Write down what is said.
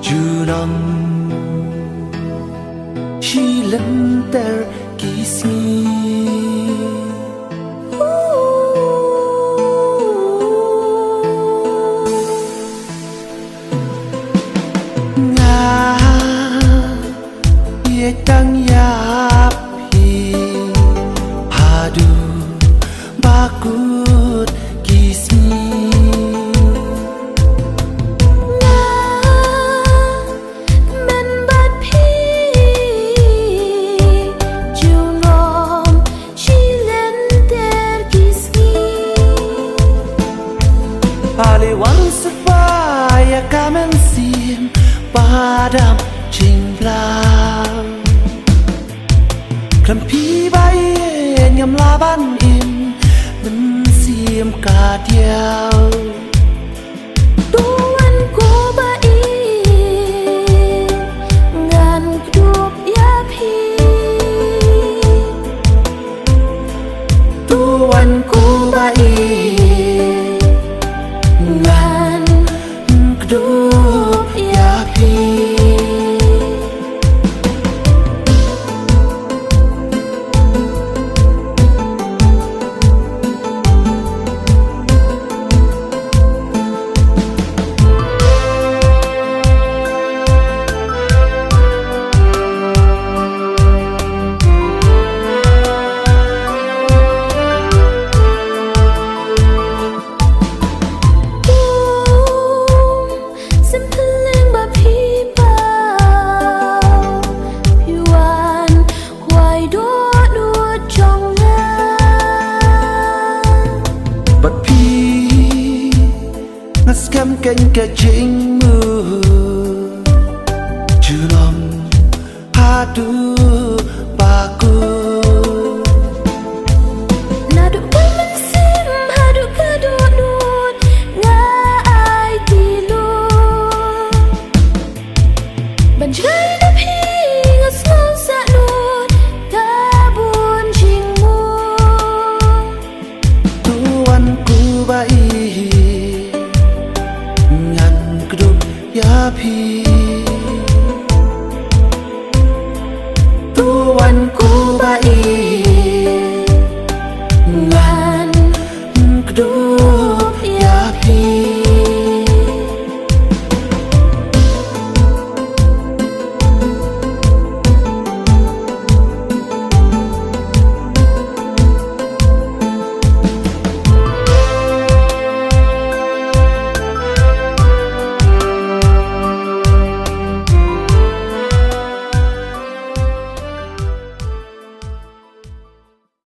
junam Shilantar kismi nga yetang yapi hadu bakut kismi Aliwan supaya kamen sim padam cimblang Krempi bayi nyam laban im men sim kadiau Tuan ku bayi ngan kedup ya pi Tuan ku bayi ngan kedup yapi Ngam kênh cả chính mưa Junam hadu baku Nadu kaman sim hadu kedua nun ngai tilu Banjai napi ngas ngau sa nun kabun jingmu Tuan ku bayi ngan kedup yapi